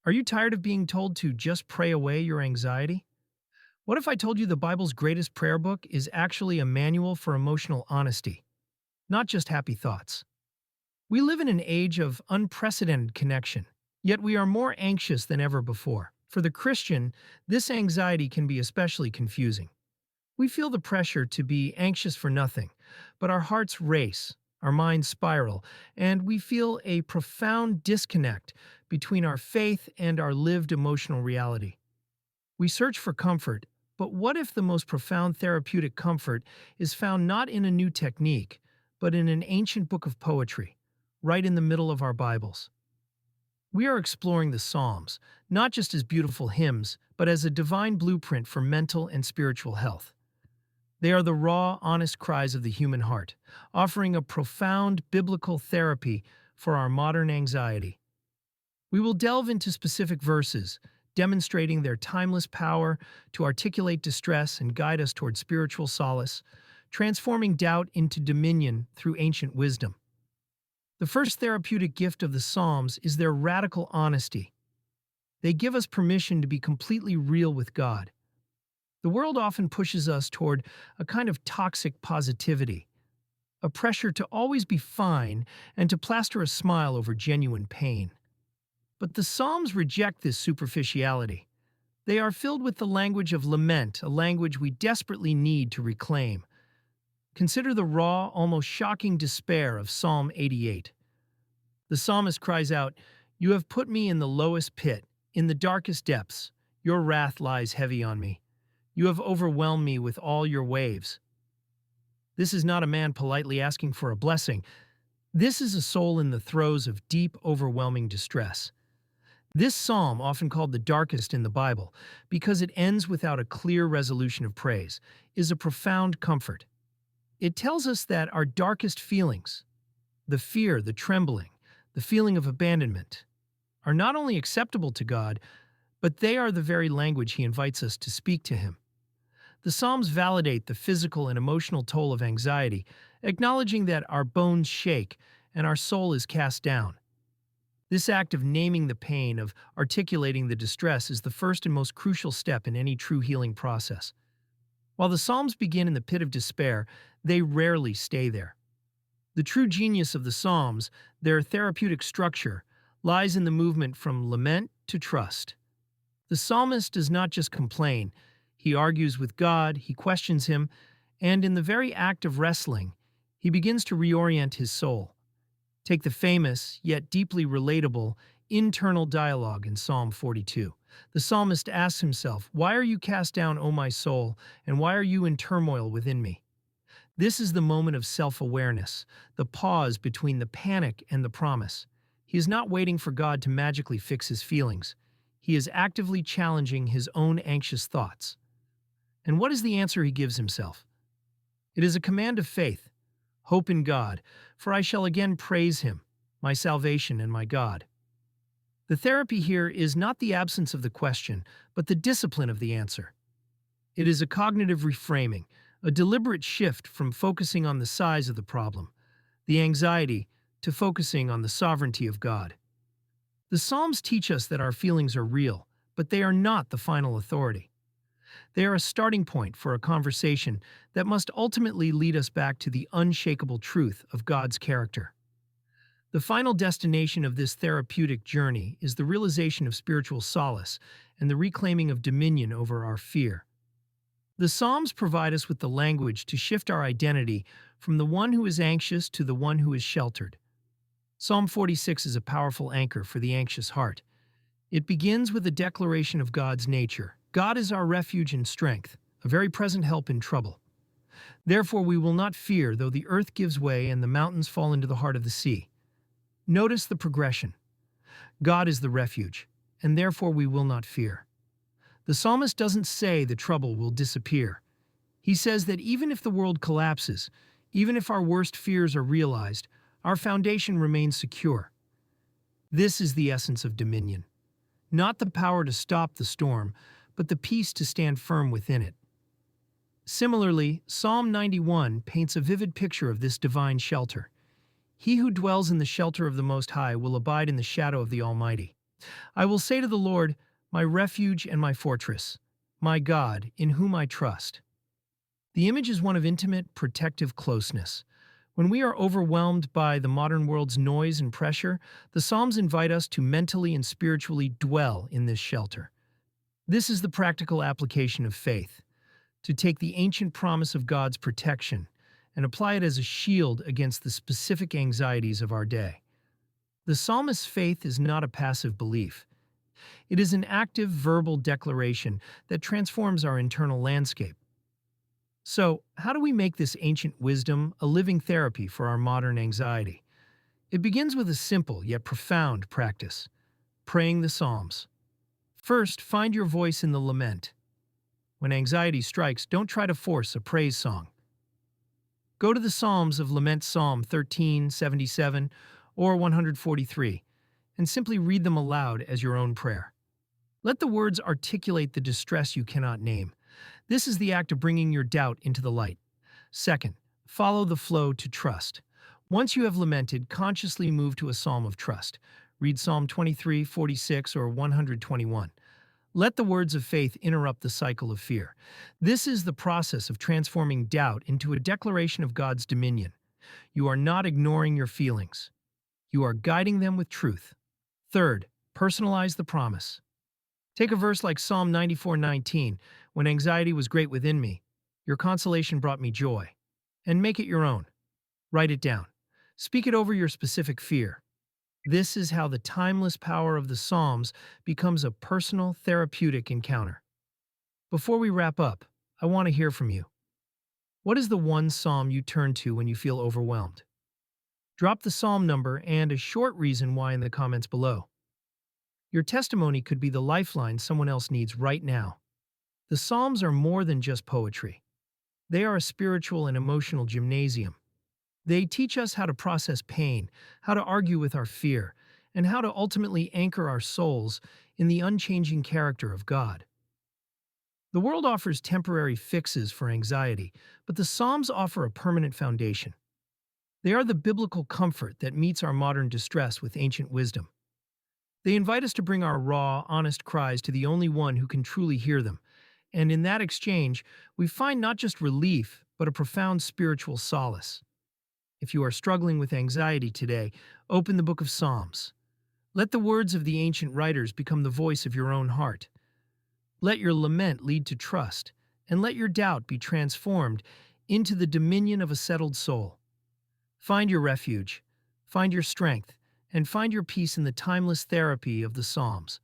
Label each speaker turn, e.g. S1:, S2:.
S1: Are you tired of being told to just pray away your anxiety? What if I told you the Bible's greatest prayer book is actually a manual for emotional honesty, not just happy thoughts? We live in an age of unprecedented connection, yet we are more anxious than ever before. For the Christian, this anxiety can be especially confusing. We feel the pressure to be anxious for nothing, but our hearts race, our minds spiral, and we feel a profound disconnect between our faith and our lived emotional reality. We search for comfort, but what if the most profound therapeutic comfort is found not in a new technique, but in an ancient book of poetry, right in the middle of our Bibles? We are exploring the Psalms, not just as beautiful hymns, but as a divine blueprint for mental and spiritual health. They are the raw, honest cries of the human heart, offering a profound biblical therapy for our modern anxiety. We will delve into specific verses, demonstrating their timeless power to articulate distress and guide us toward spiritual solace, transforming doubt into dominion through ancient wisdom. The first therapeutic gift of the Psalms is their radical honesty. They give us permission to be completely real with God. The world often pushes us toward a kind of toxic positivity, a pressure to always be fine and to plaster a smile over genuine pain. But the Psalms reject this superficiality. They are filled with the language of lament, a language we desperately need to reclaim. Consider the raw, almost shocking despair of Psalm 88. The psalmist cries out, "You have put me in the lowest pit, in the darkest depths. Your wrath lies heavy on me. You have overwhelmed me with all your waves." This is not a man politely asking for a blessing. This is a soul in the throes of deep, overwhelming distress. This psalm, often called the darkest in the Bible, because it ends without a clear resolution of praise, is a profound comfort. It tells us that our darkest feelings, the fear, the trembling, the feeling of abandonment, are not only acceptable to God, but they are the very language He invites us to speak to Him. The Psalms validate the physical and emotional toll of anxiety, acknowledging that our bones shake and our soul is cast down. This act of naming the pain, of articulating the distress, is the first and most crucial step in any true healing process. While the Psalms begin in the pit of despair, they rarely stay there. The true genius of the Psalms, their therapeutic structure, lies in the movement from lament to trust. The psalmist does not just complain, he argues with God, he questions Him, and in the very act of wrestling, he begins to reorient his soul. Take the famous, yet deeply relatable, internal dialogue in Psalm 42. The psalmist asks himself, "Why are you cast down, O my soul, and why are you in turmoil within me?" This is the moment of self-awareness, the pause between the panic and the promise. He is not waiting for God to magically fix his feelings. He is actively challenging his own anxious thoughts. And what is the answer he gives himself? It is a command of faith. Hope in God, for I shall again praise Him, my salvation and my God. The therapy here is not the absence of the question, but the discipline of the answer. It is a cognitive reframing, a deliberate shift from focusing on the size of the problem, the anxiety, to focusing on the sovereignty of God. The Psalms teach us that our feelings are real, but they are not the final authority. They are a starting point for a conversation that must ultimately lead us back to the unshakable truth of God's character. The final destination of this therapeutic journey is the realization of spiritual solace and the reclaiming of dominion over our fear. The Psalms provide us with the language to shift our identity from the one who is anxious to the one who is sheltered. Psalm 46 is a powerful anchor for the anxious heart. It begins with a declaration of God's nature. God is our refuge and strength, a very present help in trouble. Therefore we will not fear, though the earth gives way and the mountains fall into the heart of the sea. Notice the progression. God is the refuge, and therefore we will not fear. The psalmist doesn't say the trouble will disappear. He says that even if the world collapses, even if our worst fears are realized, our foundation remains secure. This is the essence of dominion. Not the power to stop the storm, but the peace to stand firm within it. Similarly, Psalm 91 paints a vivid picture of this divine shelter. He who dwells in the shelter of the Most High will abide in the shadow of the Almighty. I will say to the Lord, my refuge and my fortress, my God, in whom I trust. The image is one of intimate, protective closeness. When we are overwhelmed by the modern world's noise and pressure, the Psalms invite us to mentally and spiritually dwell in this shelter. This is the practical application of faith, to take the ancient promise of God's protection and apply it as a shield against the specific anxieties of our day. The psalmist's faith is not a passive belief. It is an active verbal declaration that transforms our internal landscape. So, how do we make this ancient wisdom a living therapy for our modern anxiety? It begins with a simple yet profound practice: praying the Psalms. First, find your voice in the lament. When anxiety strikes, don't try to force a praise song. Go to the Psalms of Lament, Psalm 13, 77, or 143, and simply read them aloud as your own prayer. Let the words articulate the distress you cannot name. This is the act of bringing your doubt into the light. Second, follow the flow to trust. Once you have lamented, consciously move to a psalm of trust. Read Psalm 23, 46, or 121. Let the words of faith interrupt the cycle of fear. This is the process of transforming doubt into a declaration of God's dominion. You are not ignoring your feelings. You are guiding them with truth. Third, personalize the promise. Take a verse like Psalm 94:19, when anxiety was great within me, your consolation brought me joy, and make it your own. Write it down. Speak it over your specific fear. This is how the timeless power of the Psalms becomes a personal, therapeutic encounter. Before we wrap up, I want to hear from you. What is the one psalm you turn to when you feel overwhelmed? Drop the psalm number and a short reason why in the comments below. Your testimony could be the lifeline someone else needs right now. The Psalms are more than just poetry. They are a spiritual and emotional gymnasium. They teach us how to process pain, how to argue with our fear, and how to ultimately anchor our souls in the unchanging character of God. The world offers temporary fixes for anxiety, but the Psalms offer a permanent foundation. They are the biblical comfort that meets our modern distress with ancient wisdom. They invite us to bring our raw, honest cries to the only one who can truly hear them, and in that exchange, we find not just relief, but a profound spiritual solace. If you are struggling with anxiety today, open the book of Psalms. Let the words of the ancient writers become the voice of your own heart. Let your lament lead to trust, and let your doubt be transformed into the dominion of a settled soul. Find your refuge, find your strength, and find your peace in the timeless therapy of the Psalms.